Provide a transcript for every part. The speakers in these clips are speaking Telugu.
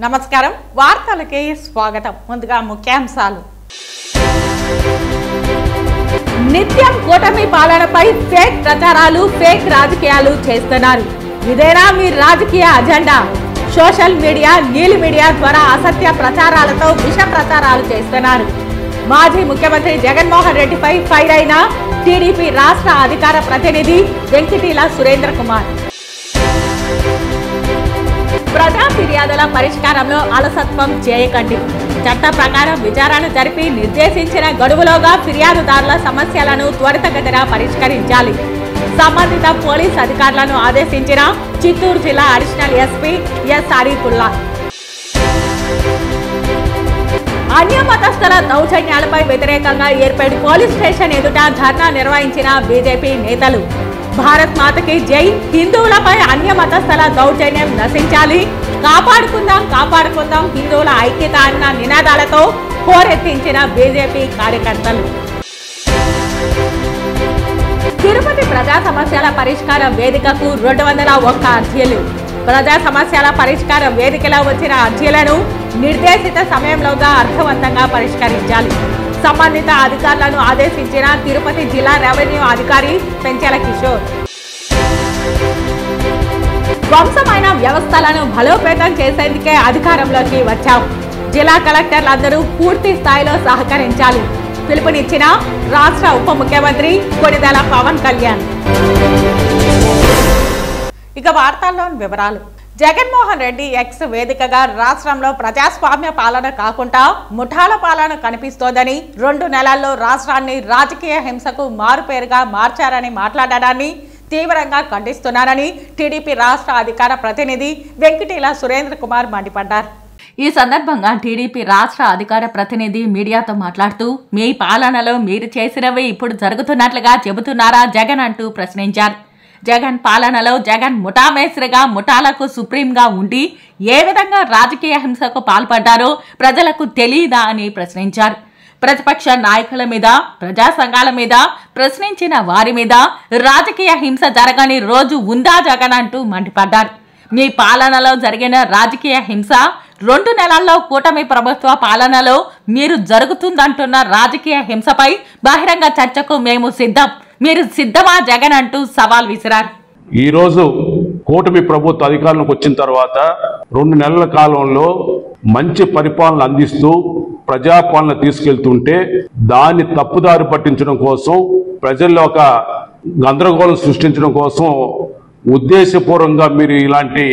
నమస్కారం వార్తలకి స్వాగతం ముందుగా ముఖ్యాంశాలు నిత్యం కూటమి పాలనపై ఫేక్ ప్రచారాలు ఫేక్ రాజకీయాలు చేస్తున్నారు ఇదేనా మీ రాజకీయ అజెండా సోషల్ మీడియా నీలి మీడియా ద్వారా అసత్య ప్రచారాలతో విష ప్రచారాలు చేస్తున్నారు మాజీ ముఖ్యమంత్రి జగన్మోహన్ రెడ్డిపై ఫైర్ అయిన టీడీపీ రాష్ట్ర అధికార ప్రతినిధి వెంకటీల సురేంద్ర కుమార్ ప్రజా ఫిర్యాదుల పరిష్కారంలో అలసత్వం చేయకండి చట్ట ప్రకారం విచారణ జరిపి నిర్దేశించిన గడువులోగా ఫిర్యాదుదారుల సమస్యలను త్వరితగతిన పరిష్కరించాలి సంబంధిత పోలీస్ అధికారులను ఆదేశించిన చిత్తూరు జిల్లా అడిషనల్ ఎస్పీ ఎస్ అరీఫుల్లా అన్యమతస్థుల దౌర్జన్యాలపై వ్యతిరేకంగా ఏర్పడి పోలీస్ స్టేషన్ ఎదుట ధర్నా నిర్వహించిన బీజేపీ నేతలు భారత్ మాతకి జై హిందువులపై అన్యమతస్థుల దౌర్జన్యం నశించాలి కాపాడుకుందాం కాపాడుకుందాం హిందువుల ఐక్యత అన్న నినాదాలతో హోరెత్తించిన బీజేపీ కార్యకర్తలు తిరుపతి ప్రజా సమస్యల పరిష్కార వేదికకు 201 అర్జీలు ప్రజా సమస్యల పరిష్కార వేదికలో వచ్చిన అర్జీలను నిర్దేశిత సమయంలోగా అర్థవంతంగా పరిష్కరించాలి సంబంధిత అధికారులను ఆదేశించిన తిరుపతి జిల్లా రెవెన్యూ అధికారి పెంచెల కిషోర్ వంశమైన వ్యవస్థలను బలోపేతం చేసేందుకే అధికారంలోకి వచ్చాం జిల్లా కలెక్టర్లందరూ పూర్తి స్థాయిలో సహకరించాలి పిలుపునిచ్చిన రాష్ట్ర ఉప ముఖ్యమంత్రి కొణిదెల పవన్ కళ్యాణ్ ఇక వార్తల్లోని వివరాలు జగన్మోహన్ రెడ్డి ఎక్స్ వేదికగా రాష్ట్రంలో ప్రజాస్వామ్య పాలన కాకుండా ముఠాల పాలన కనిపిస్తోందని 2 నెలల్లో రాష్ట్రాన్ని రాజకీయ హింసకు మారుపేరుగా మార్చారని మాట్లాడడాన్ని తీవ్రంగా ఖండిస్తున్నారని టీడీపీ రాష్ట్ర అధికార ప్రతినిధి వెంకటీల సురేంద్ర కుమార్ మండిపడ్డారు ఈ సందర్భంగా టీడీపీ రాష్ట్ర అధికార ప్రతినిధి మీడియాతో మాట్లాడుతూ మీ పాలనలో మీరు చేసినవి ఇప్పుడు జరుగుతున్నట్లుగా చెబుతున్నారా జగన్ అంటూ ప్రశ్నించారు జగన్ పాలనలో జగన్ ముఠామేస్త్రిగా ముఠాలకు సుప్రీంగా ఉండి ఏ విధంగా రాజకీయ హింసకు పాల్పడ్డారో ప్రజలకు తెలియదా అని ప్రశ్నించారు ప్రతిపక్ష నాయకుల మీద ప్రజా సంఘాల మీద ప్రశ్నించిన వారి మీద రాజకీయ హింస జరగని రోజు ఉందా జగన్ అంటూ మండిపడ్డారు మీ పాలనలో జరిగిన రాజకీయ హింస 2 నెలల్లో కూటమి ప్రభుత్వ పాలనలో మీరు జరుగుతుందంటున్న రాజకీయ హింసపై బహిరంగ చర్చకు మేము సిద్ధం మీరు సిద్ధమా జగన్ అంటూ సవాల్ విసిరారు ఈ రోజు కూటమి ప్రభుత్వ అధికారంలోకి వచ్చిన తర్వాత 2 నెలల కాలంలో మంచి పరిపాలన అందిస్తూ ప్రజాపాలన తీసుకెళ్తుంటే దాన్ని తప్పుదారి పట్టించడం కోసం ప్రజల్లో ఒక గందరగోళం సృష్టించడం కోసం ఉద్దేశపూర్వకంగా మీరు ఇలాంటి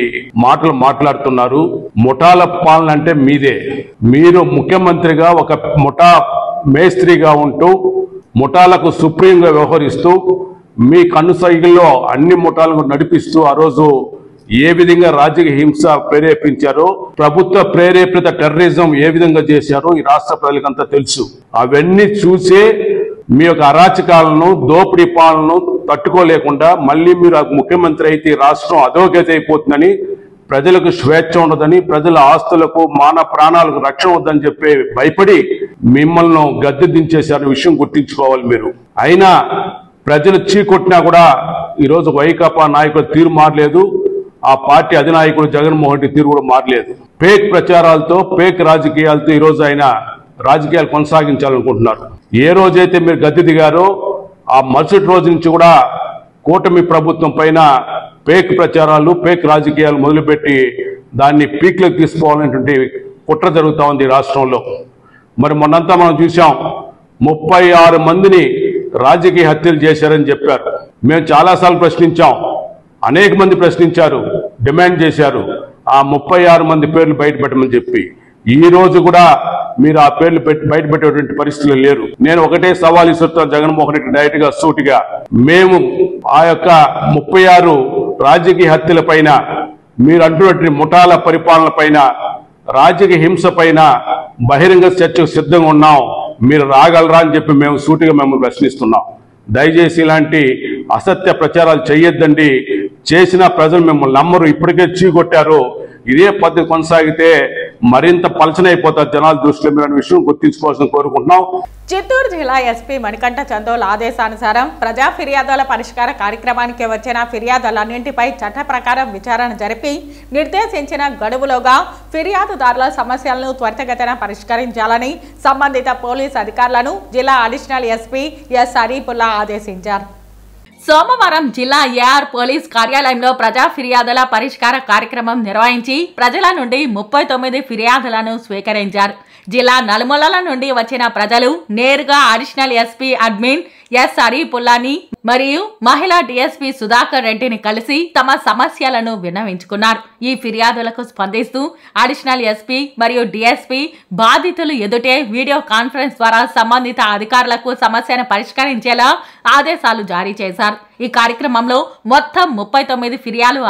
మాటలు మాట్లాడుతున్నారు ముఠాల పాలన అంటే మీదే మీరు ముఖ్యమంత్రిగా ఒక ముఠా మేస్త్రిగా ఉంటూ ముఠాలకు సుప్రీంగా వ్యవహరిస్తూ మీ కన్నుసైగల్లో అన్ని ముఠాలను నడిపిస్తూ ఆ రోజు ఏ విధంగా రాజకీయ హింస ప్రేరేపించారో ప్రభుత్వ ప్రేరేపిత టెర్రరిజం ఏ విధంగా చేశారో ఈ రాష్ట్ర ప్రజలకంతా తెలుసు అవన్నీ చూసే మీ యొక్క అరాచకాలను దోపిడీ పాలనను తట్టుకోలేకుండా మళ్ళీ మీరు ముఖ్యమంత్రి అయితే రాష్ట్రం అధోగతి అయిపోతుందని ప్రజలకు స్వేచ్ఛ ఉండదని ప్రజల ఆస్తులకు మాన ప్రాణాలకు రక్షణ వద్దని చెప్పి భయపడి మిమ్మల్ని గద్దె దించేశారన్న విషయం గుర్తించుకోవాలి మీరు అయినా ప్రజలు చీకొట్టినా కూడా ఈరోజు వైకాపా నాయకుల తీరు మారలేదు ఆ పార్టీ అధినాయకుడు జగన్మోహన్ రెడ్డి తీరు కూడా మారలేదు ఫేక్ ప్రచారాలతో ఫేక్ రాజకీయాలతో ఈరోజు ఆయన రాజకీయాలు కొనసాగించాలనుకుంటున్నారు ఏ రోజైతే మీరు గద్దె దిగారో ఆ మరుసటి రోజు నుంచి కూడా కూటమి ప్రభుత్వం పైన ఫేక్ ప్రచారాలు ఫేక్ రాజకీయాలు మొదలుపెట్టి దాన్ని పీక్లోకి తీసుకోవాలనేటువంటి కుట్ర జరుగుతూ ఉంది రాష్ట్రంలో మరి మొన్నంతా మనం చూసాం 36 మందిని రాజకీయ హత్యలు చేశారని చెప్పారు మేము చాలాసార్లు ప్రశ్నించాం అనేక మంది ప్రశ్నించారు డిమాండ్ చేశారు ఆ 36 మంది పేర్లు బయటపెట్టమని చెప్పి ఈ రోజు కూడా మీరు ఆ పేర్లు బయటపెట్టేటువంటి పరిస్థితులు లేరు నేను ఒకటే సవాల్ ఇస్తున్నాను జగన్మోహన్ రెడ్డి డైరెక్ట్ గా సూటిగా మేము ఆ యొక్క 36 రాజకీయ హత్యల పైన మీరు అంటున్నటువంటి ముఠాల పరిపాలన పైన రాజకీయ హింస పైన బహిరంగ చర్చకు సిద్ధంగా ఉన్నాం మీరు రాగలరా అని చెప్పి మేము సూటిగా మిమ్మల్ని ప్రశ్నిస్తున్నాం దయచేసి ఇలాంటి అసత్య ప్రచారాలు చేయొద్దండి చేసిన ప్రజలు మిమ్మల్ని నమ్మరు ఇప్పటికే చీకొట్టారు ఇదే పద్ధతి కొనసాగితే మరింత పలచనైపోతారు జనాల దృష్టిలో మీరు అనే విషయం గుర్తించుకోవాల్సిన కోరుకుంటున్నాం. చిత్తూరు జిల్లా ఎస్పీ మణికంఠ చందోల్ ఆదేశానుసారం ప్రజా ఫిర్యాదుల పరిష్కార కార్యక్రమానికి వచ్చిన ఫిర్యాదులన్నింటిపై చట్ట ప్రకారం విచారణ జరిపి నిర్దేశించిన గడువులోగా ఫిర్యాదుదారుల సమస్యలను త్వరితగతిన పరిష్కరించాలని సంబంధిత పోలీస్ అధికారులను జిల్లా అడిషనల్ ఎస్పీ ఎస్ అరీపుల్లా ఆదేశించారు. సోమవారం జిల్లా ఏఆర్ పోలీస్ కార్యాలయంలో ప్రజా ఫిర్యాదుల పరిష్కార కార్యక్రమం నిర్వహించి ప్రజల నుండి 39 ఫిర్యాదులను స్వీకరించారు. జిల్లా నలుమూలల నుండి వచ్చిన ప్రజలు నేరుగా అడిషనల్ ఎస్పీ అడ్మిన్ ఎస్ అరీపుల్లాని మరియు మహిళా డిఎస్పీ సుధాకర్ రెడ్డిని కలిసి తమ సమస్యలను విన్నవించుకున్నారు. ఈ ఫిర్యాదులకు స్పందిస్తూ అడిషనల్ ఎస్పీ మరియు డిఎస్పీ బాధితులు ఎదుటే వీడియో కాన్ఫరెన్స్ ద్వారా సంబంధిత అధికారులకు సమస్యను పరిష్కరించేలా ఆదేశాలు జారీ చేశారు. ఈ కార్యక్రమంలో మొత్తం 39 ఫిర్యాదులు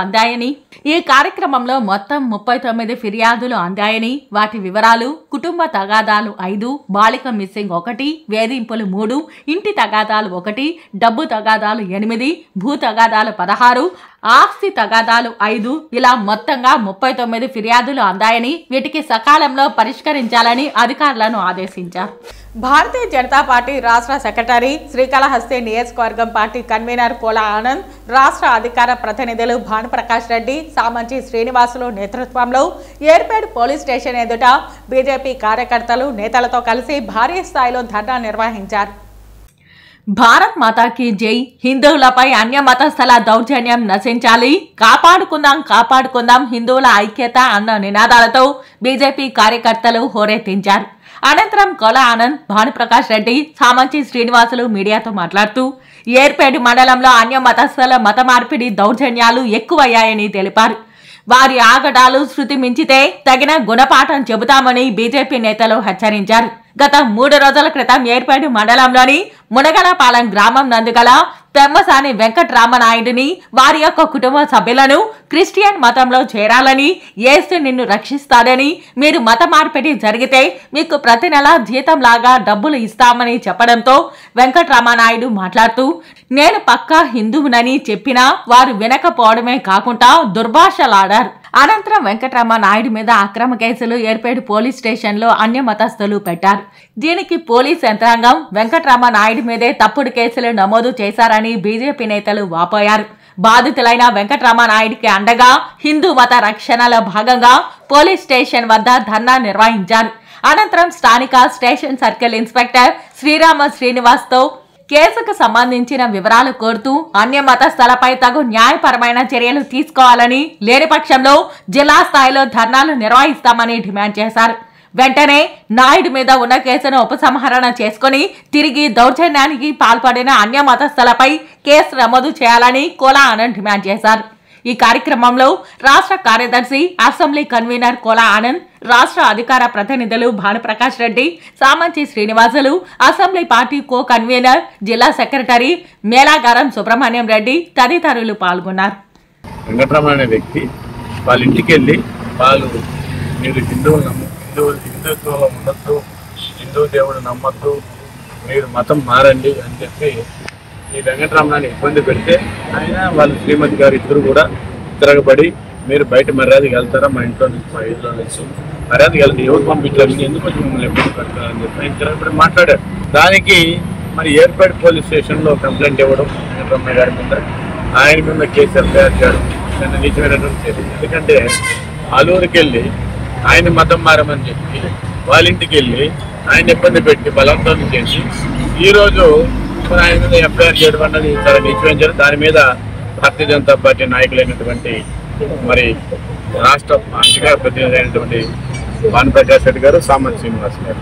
అందాయని వాటి వివరాలు: కుటుంబ తగాదాలు 5, బాలిక మిస్సింగ్ 1, వేధింపులు 3, ఇంటి తగాదాలు 1, డబ్బు తగాదాలు 8, భూ తగాదాలు 16, ఆస్తి తగాదాలు 5 ఇలా మొత్తంగా 39 ఫిర్యాదులు అందాయని వీటికి సకాలంలో పరిష్కరించాలని అధికారులను ఆదేశించారు. భారతీయ జనతా పార్టీ రాష్ట్ర సెక్రటరీ, శ్రీకాళహస్తి నియోజకవర్గం పార్టీ కన్వీనర్ కోలా ఆనంద్, రాష్ట్ర అధికార ప్రతినిధులు భానుప్రకాష్ రెడ్డి, సామంచి శ్రీనివాసులు నేతృత్వంలో ఏర్పేడ్ పోలీస్ స్టేషన్ ఎదుట బీజేపీ కార్యకర్తలు నేతలతో కలిసి భారీ స్థాయిలో ధర్నా నిర్వహించారు. భారత్ మాతాకి జై, హిందువులపై అన్య మతస్థల దౌర్జన్యం నశించాలి, కాపాడుకుందాం హిందువుల ఐక్యత అన్న నినాదాలతో బీజేపీ కార్యకర్తలు హోరెత్తించారు. అనంతరం కోలా ఆనంద్, భానుప్రకాష్ రెడ్డి, సామంచి శ్రీనివాసులు మీడియాతో మాట్లాడుతూ ఏర్పేడు మండలంలో అన్య మతస్థల మత మార్పిడి దౌర్జన్యాలు ఎక్కువయ్యాయని తెలిపారు. వారి ఆగడాలు శృతి మించితే తగిన గుణపాఠం చెబుతామని బీజేపీ నేతలు హెచ్చరించారు. గత 3 రోజుల క్రితం ఏర్పేడు మండలంలోని మునగలపాలెం గ్రామం నందుగల తెమ్మసాని వెంకట్రామనాయుడిని, వారి యొక్క కుటుంబ సభ్యులను క్రిస్టియన్ మతంలో చేరాలని, యేసు నిన్ను రక్షిస్తాడని, మీరు మత మార్పిడి జరిగితే మీకు ప్రతి నెల జీతంలాగా డబ్బులు ఇస్తామని చెప్పడంతో వెంకట్రామనాయుడు మాట్లాడుతూ, నేను పక్కా హిందువునని చెప్పినా వారు వినకపోవడమే కాకుండా దుర్భాషలాడారు. అనంతరం వెంకట్రామనాయుడు మీద అక్రమ కేసులు ఏర్పేడు పోలీస్ స్టేషన్లో అన్య మతస్థులు పెట్టారు. దీనికి పోలీస్ యంత్రాంగం వెంకట్రామనాయుడు మీదే తప్పుడు కేసులు నమోదు చేశారని బీజేపీ నేతలు వాపోయారు. బాధితులైన వెంకట్రామనాయుడికి అండగా హిందూ మత రక్షణలో భాగంగా పోలీస్ స్టేషన్ వద్ద ధర్నా నిర్వహించారు. అనంతరం స్థానిక స్టేషన్ సర్కిల్ ఇన్స్పెక్టర్ శ్రీరామ శ్రీనివాస్తో కేసుకు సంబంధించిన వివరాలు కోరుతూ అన్య మతస్థలపై తగు న్యాయపరమైన చర్యలు తీసుకోవాలని, లేని పక్షంలో జిల్లా స్థాయిలో ధర్నాలు నిర్వహిస్తామని డిమాండ్ చేశారు. వెంటనే నాయుడు మీద ఉన్న కేసును ఉపసంహరణ చేసుకుని తిరిగి దౌర్జన్యానికి పాల్పడిన అన్య మతస్థలపై కేసు నమోదు చేయాలని కోలా ఆనంద్ డిమాండ్ చేశారు. ఈ కార్యక్రమంలో రాష్ట్ర కార్యదర్శి, అసెంబ్లీ కన్వీనర్ కోలా ఆనంద్, రాష్ట్ర అధికార ప్రతినిధులు Bhanuprakash Reddy, Samanchi Srinivasulu, assembly party co convener, జిల్లా సెక్రటరీ మేళాగారం సుబ్రహ్మణ్యం రెడ్డి తదితరులు పాల్గొన్నారు. వెంకట్రామన్ అనే వ్యక్తి వాళ్ళ ఇంటికి వెళ్ళి మీరు హిందుత్వంలో ఉండొద్దు, హిందూ దేవుడు నమ్మొద్దు, మీరు మతం మారండి అని చెప్పి ఈ వెంకటరామనాన్ని ఇబ్బంది పెడితే ఆయన వాళ్ళ శ్రీమతి గారు ఇద్దరు కూడా తిరగబడి, మీరు బయట మర్యాదకి వెళ్తారా, మా ఇంట్లో నుంచి మా ఇల్లు నుంచి మర్యాదకి వెళ్తే ఎవరు పంపించారు, ఎందుకు వచ్చి మిమ్మల్ని ఇబ్బంది పెడతారని చెప్పి ఆయన తిరగబడి మాట్లాడారు. దానికి మరి ఏర్పేడ్ పోలీస్ స్టేషన్లో కంప్లైంట్ ఇవ్వడం, వెంకటరామయ్య గారి మీద ఆయన మీద కేసు ఎఫ్ఐఆర్ చేయడం నిన్న నిజమైనటువంటి చేసింది. ఎందుకంటే ఆలూరుకి వెళ్ళి ఆయన మతం మారమని చెప్పి వాళ్ళ ఇంటికి వెళ్ళి ఆయన ఇబ్బంది పెట్టి బలవంతం చేసి ఈరోజు ఆయన మీద ఎఫ్ఐఆర్ చేయడం అన్నది చాలా నిశ్చయించారు. దాని మీద భారతీయ జనతా పార్టీ నాయకులైనటువంటి మరి రాష్ట్ర అధికార ప్రతినిధి అయినటువంటి భానుప్రకాష్ రెడ్డి గారు, సామంత్ శ్రీనివాస్ గారు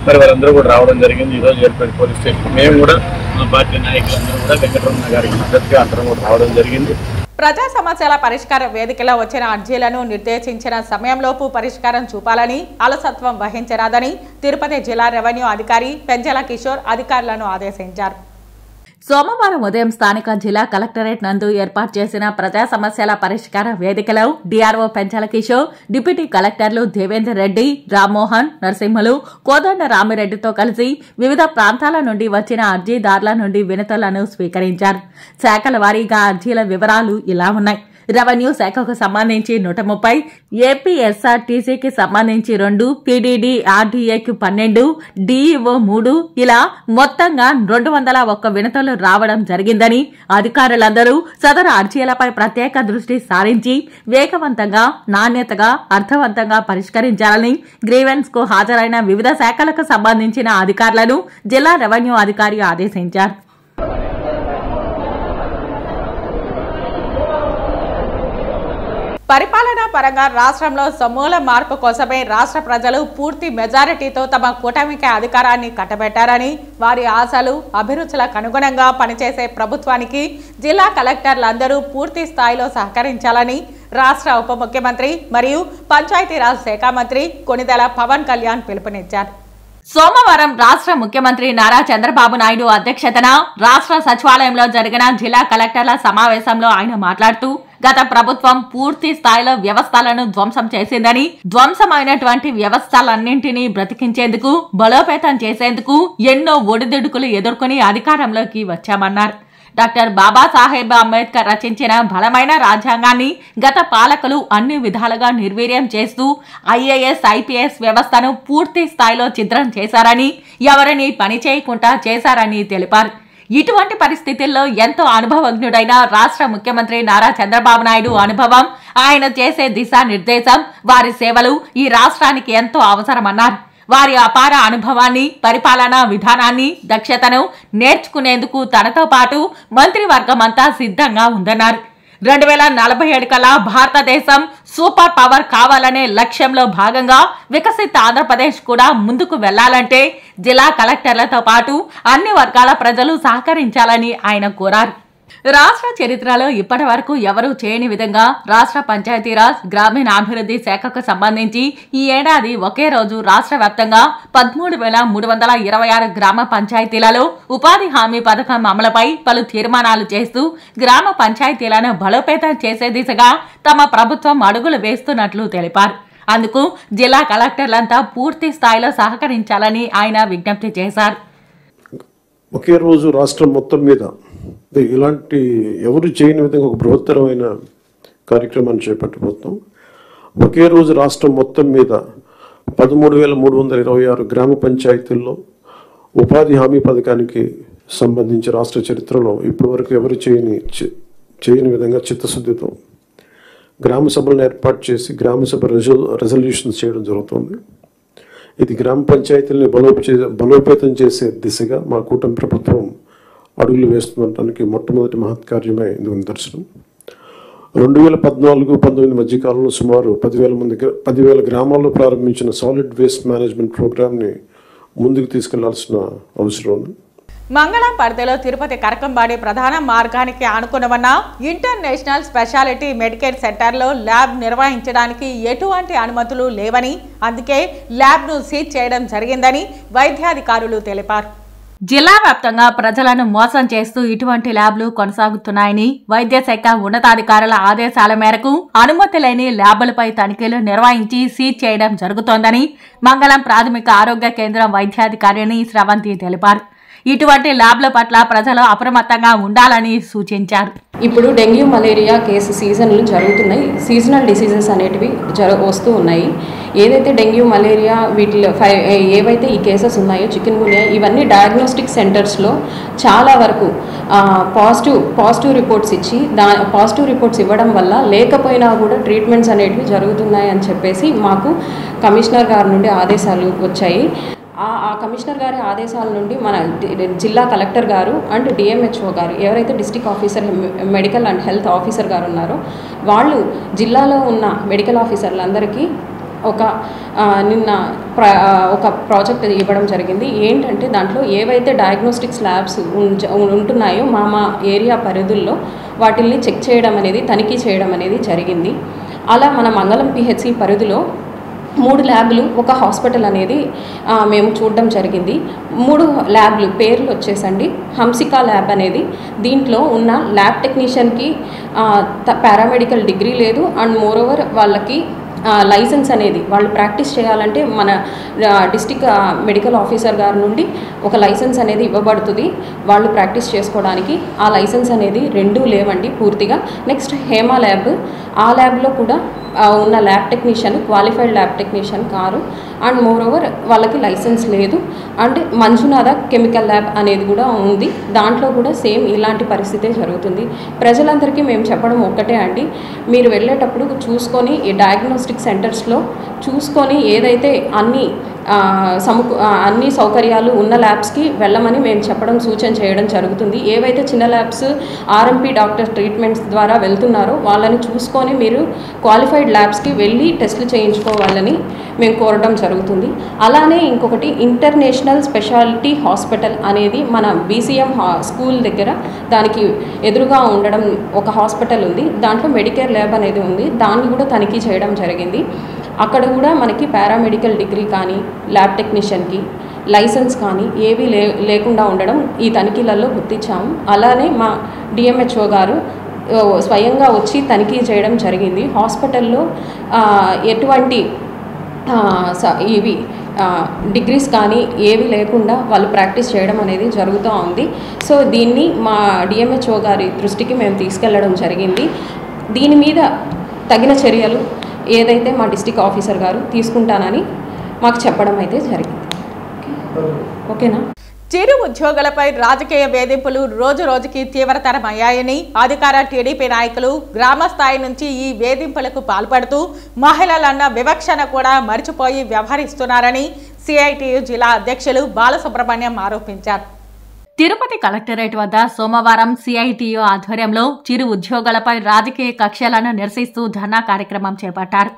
మరి వాళ్ళందరూ కూడా రావడం జరిగింది. ఈరోజు ఏర్పడి పోలీస్ స్టేషన్ మేము కూడా మా పార్టీ నాయకులందరూ కూడా వెంకటరమణ గారికి మద్దతుగా అందరం కూడా రావడం జరిగింది. ప్రజా సమస్యల పరిష్కార వేదికలో వచ్చిన అర్జీలను నిర్దేశించిన సమయంలోపు పరిష్కారం చూపాలని, అలసత్వం వహించరాదని తిరుపతి జిల్లా రెవెన్యూ అధికారి పెంచల కిషోర్ అధికారులను ఆదేశించారు. సోమవారం ఉదయం స్థానిక జిల్లా కలెక్టరేట్ నందు ఏర్పాటు చేసిన ప్రజా సమస్యల పరిష్కార వేదికలో డీఆర్ఓ పెంచల కిషోర్, డిప్యూటీ కలెక్టర్లు దేవేందర్ రెడ్డి, రామ్మోహన్, నరసింహులు, కోదండ రామిరెడ్డితో కలిసి వివిధ ప్రాంతాల నుండి వచ్చిన అర్జీదారుల నుండి వినతులను స్వీకరించారు. శాఖల వారీగా అర్జీల వివరాలు ఇలా ఉన్నాయి. రెవెన్యూ శాఖకు సంబంధించి 130, ఏపీఎస్ఆర్టీసీకి సంబంధించి 2, పీడీడీ ఆర్డీఏకి 12, డీఈఓ 3 ఇలా మొత్తంగా 201 వినతులు రావడం జరిగిందని అధికారులందరూ సదరు అర్జీలపై ప్రత్యేక దృష్టి సారించి వేగవంతంగా, నాణ్యతగా, అర్థవంతంగా పరిష్కరించాలని గ్రీవెన్స్ కు హాజరైన వివిధ శాఖలకు సంబంధించిన అధికారులను జిల్లా రెవెన్యూ అధికారి ఆదేశించారు. పరిపాలనా పరంగా రాష్ట్రంలో సమూల మార్పు కోసమే రాష్ట్ర ప్రజలు పూర్తి మెజారిటీతో తమ కూటమికి అధికారాన్ని కట్టబెట్టారని, వారి ఆశలు, అభిరుచులకు అనుగుణంగా పనిచేసే ప్రభుత్వానికి జిల్లా కలెక్టర్లందరూ పూర్తి స్థాయిలో సహకరించాలని రాష్ట్ర ఉప ముఖ్యమంత్రి మరియు పంచాయతీరాజ్ శాఖ మంత్రి కొణిదెల పవన్ కళ్యాణ్ పిలుపునిచ్చారు. సోమవారం రాష్ట్ర ముఖ్యమంత్రి నారా చంద్రబాబు నాయుడు అధ్యక్షతన రాష్ట్ర సచివాలయంలో జరిగిన జిల్లా కలెక్టర్ల సమావేశంలో ఆయన మాట్లాడుతూ, గత ప్రభుత్వం పూర్తి స్థాయిలో వ్యవస్థలను ధ్వంసం చేసిందని, ధ్వంసమైనటువంటి వ్యవస్థలన్నింటినీ బ్రతికించేందుకు, బలోపేతం చేసేందుకు ఎన్నో ఒడిదుడుకులు ఎదుర్కొని అధికారంలోకి వచ్చామన్నారు. డాక్టర్ బాబాసాహెబ్ అంబేద్కర్ రచించిన బలమైన రాజ్యాంగాన్ని గత పాలకులు అన్ని విధాలుగా నిర్వీర్యం చేస్తూ ఐఏఎస్, ఐపీఎస్ వ్యవస్థను పూర్తి స్థాయిలో ఛిద్రం చేశారని, ఎవరిని పని చేయకుండా చేశారని తెలిపారు. ఇటువంటి పరిస్థితుల్లో ఎంతో అనుభవజ్ఞుడైన రాష్ట్ర ముఖ్యమంత్రి నారా చంద్రబాబు నాయుడు అనుభవం, ఆయన చేసే దిశానిర్దేశం, వారి సేవలు ఈ రాష్ట్రానికి ఎంతో అవసరమన్నారు. వారి అపార అనుభవాన్ని, పరిపాలనా విధానాన్ని, దక్షతను నేర్చుకునేందుకు తనతో పాటు మంత్రివర్గమంతా సిద్ధంగా ఉందన్నారు. 2047 కల్లా భారతదేశం సూపర్ పవర్ కావాలనే లక్ష్యంలో భాగంగా వికసిత ఆంధ్రప్రదేశ్ కూడా ముందుకు వెళ్లాలంటే జిల్లా కలెక్టర్లతో పాటు అన్ని వర్గాల ప్రజలు సహకరించాలని ఆయన కోరారు. రాష్ట్ర చరిత్రలో ఇప్పటి వరకు ఎవరూ చేయని విధంగా రాష్ట్ర పంచాయతీరాజ్, గ్రామీణాభివృద్ధి శాఖకు సంబంధించి ఈ ఏడాది ఒకే రోజు రాష్ట్ర వ్యాప్తంగా 13,326 గ్రామ పంచాయతీలలో ఉపాధి హామీ పథకం అమలుపై పలు తీర్మానాలు చేస్తూ గ్రామ పంచాయతీలను బలోపేతం చేసే దిశగా తమ ప్రభుత్వం అడుగులు వేస్తున్నట్లు తెలిపారు. అందుకు జిల్లా కలెక్టర్లంతా పూర్తి స్థాయిలో సహకరించాలని ఆయన విజ్ఞప్తి చేశారు. ఒకే రోజు రాష్ట్రం మొత్తం మీద ఇలాంటి ఎవరు చేయని విధంగా ఒక బృహత్తరమైన కార్యక్రమాన్ని చేపట్టబోతున్నాం. ఒకే రోజు రాష్ట్రం మొత్తం మీద 13,326 గ్రామ పంచాయతీల్లో ఉపాధి హామీ పథకానికి సంబంధించి రాష్ట్ర చరిత్రలో ఇప్పటివరకు ఎవరు చేయని విధంగా చిత్తశుద్ధితో గ్రామ సభలను ఏర్పాటు చేసి గ్రామ సభ రెజల్యూషన్స్ చేయడం జరుగుతుంది. ఇది గ్రామ పంచాయతీలని బలోపేతం చేసే దిశగా మా కూటమి ప్రభుత్వం అడుగులు వేస్తుండటానికి మొట్టమొదటి మహత్కార్యమే ఇందుకు నిదర్శనం. 2014-19 మధ్యకాలంలో సుమారు 10,000 గ్రామాల్లో ప్రారంభించిన సాలిడ్ వేస్ట్ మేనేజ్మెంట్ ప్రోగ్రామ్ని ముందుకు తీసుకెళ్లాల్సిన అవసరం ఉంది. మంగళం పరిధిలో తిరుపతి కరకంబాడి ప్రధాన మార్గానికి ఆనుకున్న ఇంటర్నేషనల్ స్పెషాలిటీ మెడికల్ సెంటర్లో ల్యాబ్ నిర్వహించడానికి ఎటువంటి అనుమతులు లేవని, అందుకే ల్యాబ్ను సీజ్ చేయడం జరిగిందని వైద్యాధికారులు తెలిపారు. జిల్లా వ్యాప్తంగా ప్రజలను మోసం చేస్తూ ఇటువంటి ల్యాబ్లు కొనసాగుతున్నాయని, వైద్య శాఖ ఉన్నతాధికారుల ఆదేశాల మేరకు అనుమతి లేని ల్యాబ్లపై తనిఖీలు నిర్వహించి సీజ్ చేయడం జరుగుతోందని మంగళం ప్రాథమిక ఆరోగ్య కేంద్రం వైద్యాధికారిని స్రవంతి తెలిపారు. ఇటువంటి ల్యాబ్ల పట్ల ప్రజలు అప్రమత్తంగా ఉండాలని సూచించారు. ఇప్పుడు డెంగ్యూ, మలేరియా కేసు సీజన్లు జరుగుతున్నాయి. సీజనల్ డిసీజెస్ అనేటివి వస్తూ ఉన్నాయి. ఏదైతే డెంగ్యూ, మలేరియా వీటిలో ఏవైతే ఈ కేసెస్ ఉన్నాయో, చికెన్ గున్యా, ఇవన్నీ డయాగ్నోస్టిక్ సెంటర్స్లో చాలా వరకు పాజిటివ్ రిపోర్ట్స్ ఇచ్చి పాజిటివ్ రిపోర్ట్స్ ఇవ్వడం వల్ల లేకపోయినా కూడా ట్రీట్మెంట్స్ అనేటివి జరుగుతున్నాయి అని చెప్పేసి మాకు కమిషనర్ గారి నుండి ఆదేశాలు వచ్చాయి. ఆ కమిషనర్ గారి ఆదేశాల నుండి మన జిల్లా కలెక్టర్ గారు అండ్ డిఎంహెచ్ఓ గారు, ఎవరైతే district officer medical and health officer గారు ఉన్నారో, వాళ్ళు జిల్లాలో ఉన్న మెడికల్ ఆఫీసర్లందరికీ నిన్న ఒక ప్రాజెక్ట్ ఇవ్వడం జరిగింది. ఏంటంటే దాంట్లో ఏవైతే డయాగ్నోస్టిక్స్ ల్యాబ్స్ ఉంటున్నాయో మా ఏరియా పరిధుల్లో వాటిల్ని చెక్ చేయడం అనేది, తనిఖీ చేయడం అనేది జరిగింది. అలా మన మంగళం పిహెచ్సి పరిధిలో 3 ల్యాబ్లు, ఒక హాస్పిటల్ అనేది మేము చూడడం జరిగింది. 3 ల్యాబ్లు పేర్లు వచ్చేసండి హంసికా ల్యాబ్ అనేది. దీంట్లో ఉన్న ల్యాబ్ టెక్నీషియన్కి పారామెడికల్ డిగ్రీ లేదు అండ్ మోరోవర్ వాళ్ళకి లైసెన్స్ అనేది వాళ్ళు ప్రాక్టీస్ చేయాలంటే మన డిస్టిక్ మెడికల్ ఆఫీసర్ గారి నుండి ఒక లైసెన్స్ అనేది ఇవ్వబడుతుంది వాళ్ళు ప్రాక్టీస్ చేసుకోవడానికి. ఆ లైసెన్స్ అనేది 2 లేవండి పూర్తిగా. నెక్స్ట్ హేమా ల్యాబ్, ఆ ల్యాబ్లో కూడా ఉన్న lab technician qualified lab technician car. And more over వాళ్ళకి లైసెన్స్ లేదు. అండ్ మంజునాథ కెమికల్ ల్యాబ్ అనేది కూడా ఉంది, దాంట్లో కూడా సేమ్ ఇలాంటి పరిస్థితే జరుగుతుంది. ప్రజలందరికీ మేము చెప్పడం ఒక్కటే అండి, మీరు వెళ్ళేటప్పుడు చూసుకొని ఈ డయాగ్నోస్టిక్ సెంటర్స్లో చూసుకొని ఏదైతే అన్ని సౌకర్యాలు ఉన్న ల్యాబ్స్కి వెళ్ళమని మేము చెప్పడం సూచన చేయడం జరుగుతుంది. ఏవైతే చిన్న ల్యాబ్స్ ఆర్ఎంపీ డాక్టర్ ట్రీట్మెంట్స్ ద్వారా వెళ్తున్నారో వాళ్ళని చూసుకొని మీరు క్వాలిఫైడ్ ల్యాబ్స్కి వెళ్ళి టెస్టులు చేయించుకోవాలని మేము కోరడం జరుగుతుంది. అలానే ఇంకొకటి ఇంటర్నేషనల్ స్పెషాలిటీ హాస్పిటల్ అనేది మన బీసీఎం స్కూల్ దగ్గర దానికి ఎదురుగా ఉండడం ఒక హాస్పిటల్ ఉంది, దాంట్లో మెడికేర్ ల్యాబ్ అనేది ఉంది, దాన్ని కూడా తనిఖీ చేయడం జరిగింది. అక్కడ కూడా మనకి పారామెడికల్ డిగ్రీ కానీ ల్యాబ్ టెక్నీషియన్కి లైసెన్స్ కానీ ఏవీ లేకుండా ఉండడం ఈ తనిఖీలలో గుర్తించాము. అలానే మా డిఎంహెచ్ఓ గారు స్వయంగా వచ్చి తనిఖీ చేయడం జరిగింది. హాస్పిటల్లో ఎటువంటి ఇవి డిగ్రీస్ కానీ ఏవి లేకుండా వాళ్ళు ప్రాక్టీస్ చేయడం అనేది జరుగుతూ ఉంది. సో దీన్ని మా డిఎంహెచ్ఓ గారి దృష్టికి మేము తీసుకెళ్లడం జరిగింది. దీని మీద తగిన చర్యలు ఏదైతే మా డిస్ట్రిక్ట్ ఆఫీసర్ గారు తీసుకుంటానని మాకు చెప్పడం అయితే జరిగింది. ఓకేనా? చిరు ఉద్యోగులపై రాజకీయ వేధింపులు రోజు రోజుకి తీవ్రతరమయ్యాయని అధికార టీడీపీ నాయకులు గ్రామ స్థాయి నుంచి ఈ వేధింపులకు పాల్పడుతూ మహిళలన్న వివక్షను కూడా మరిచిపోయి వ్యవహరిస్తున్నారని సిఐటియు జిల్లా అధ్యక్షులు బాలసుబ్రహ్మణ్యం ఆరోపించారు. తిరుపతి కలెక్టరేట్ వద్ద సోమవారం సిఐటియు ఆధ్వర్యంలో చిరు ఉద్యోగులపై రాజకీయ కక్షలను నిరసిస్తూ ధర్నా కార్యక్రమం చేపట్టారు.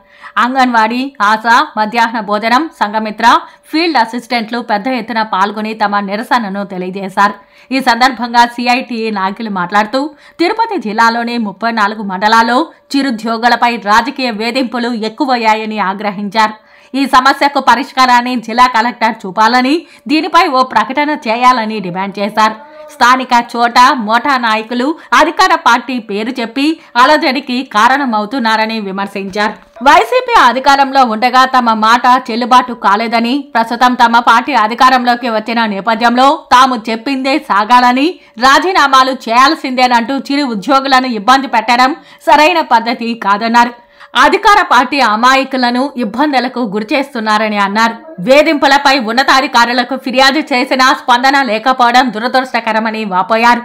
అంగన్వాడీ, ఆశా, మధ్యాహ్న భోజనం, సంఘమిత్ర, ఫీల్డ్ అసిస్టెంట్లు పెద్ద ఎత్తున పాల్గొని తమ నిరసనను తెలియజేశారు. ఈ సందర్భంగా సిఐటియు నాయకులు మాట్లాడుతూ తిరుపతి జిల్లాలోని 34 మండలాల్లో చిరుద్యోగులపై రాజకీయ వేధింపులు ఎక్కువయ్యాయని ఆగ్రహించారు. ఈ సమస్యకు పరిష్కారాన్ని జిల్లా కలెక్టర్ చూపాలని, దీనిపై ఓ ప్రకటన చేయాలని డిమాండ్ చేశారు. స్థానిక చోట మోటా నాయకులు అధికార పార్టీ పేరు చెప్పి అలజడికి కారణమవుతున్నారని విమర్శించారు. వైసీపీ అధికారంలో ఉండగా తమ మాట చెల్లుబాటు కాలేదని, ప్రస్తుతం తమ పార్టీ అధికారంలోకి వచ్చిన నేపథ్యంలో తాము చెప్పిందే సాగాలని, రాజీనామాలు చేయాల్సిందేనంటూ చిరు ఉద్యోగులను ఇబ్బంది పెట్టడం సరైన పద్ధతి కాదన్నారు. అధికార పార్టీ అమాయకులను ఇబ్బందులకు గురిచేస్తున్నారని అన్నారు. వేధింపులపై ఉన్నతాధికారులకు ఫిర్యాదు చేసినా స్పందన లేకపోవడం దురదృష్టకరమని వాపోయారు.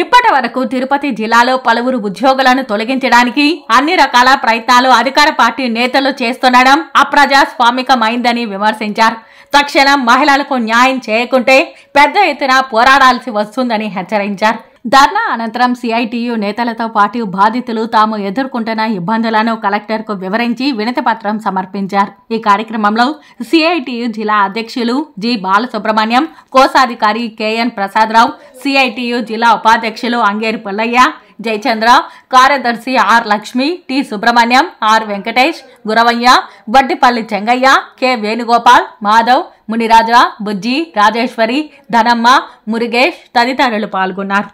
ఇప్పటి వరకు తిరుపతి జిల్లాలో పలువురు ఉద్యోగులను తొలగించడానికి అన్ని రకాల ప్రయత్నాలు అధికార పార్టీ నేతలు చేస్తుండడం అప్రజాస్వామికమైందని విమర్శించారు. తక్షణం మహిళలకు న్యాయం చేయకుంటే పెద్ద ఎత్తున పోరాడాల్సి వస్తుందని హెచ్చరించారు. ధర్నా అనంతరం సిఐటియు నేతలతో పాటు బాధితులు తాము ఎదుర్కొంటున్న ఇబ్బందులను కలెక్టర్కు వివరించి వినతిపత్రం సమర్పించారు. ఈ కార్యక్రమంలో సిఐటియు జిల్లా అధ్యక్షులు జి బాలసుబ్రహ్మణ్యం, కోశాధికారి కెఎన్ ప్రసాదరావు, సిఐటియు జిల్లా ఉపాధ్యక్షులు అంగేరి పుల్లయ్య, జయచంద్ర, కార్యదర్శి R Lakshmi, T Subrahmanyam, R Venkatesh, Guravaiah, Vaddipalli Chengaiah, K Venugopal, Madhav, Muniraja, Bujji, Rajeswari, Dhanamma, Murugesh తదితరులు పాల్గొన్నారు.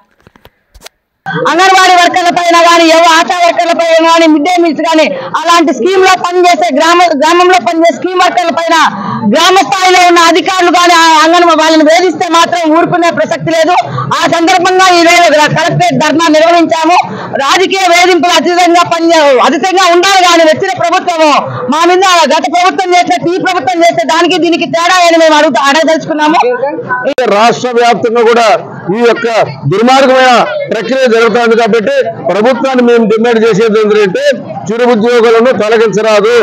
అంగన్వాడీ వర్కర్ల పైన కానీ ఆశా వర్కర్ల పైన కానీ మిడ్ డే మీల్స్ కానీ అలాంటి స్కీమ్ లో పనిచేసే గ్రామంలో పనిచేసే స్కీమ్ వర్కర్ల పైన గ్రామ స్థాయిలో ఉన్న అధికారులు కానీ వాళ్ళని వేధిస్తే మాత్రం ఊరుకునే ప్రసక్తి లేదు. ఆ సందర్భంగా ఈ రోజు కలెక్టరేట్ ధర్నా నిర్వహించాము. రాజకీయ వేధింపులు అధికంగా ఉండాలి కానీ వచ్చిన ప్రభుత్వము మా మీద గత ప్రభుత్వం చేస్తే ఈ ప్రభుత్వం చేస్తే దానికి దీనికి తేడా అని మేము అడగదలుచుకున్నాము. రాష్ట్ర వ్యాప్తంగా కూడా ఈ యొక్క దుర్మార్గమైన ప్రక్రియ జరుగుతుంది కాబట్టి ప్రభుత్వాన్ని మేము డిమాండ్ చేసేది ఏంటంటే చిరు ఉద్యోగులను తొలగించరాదు,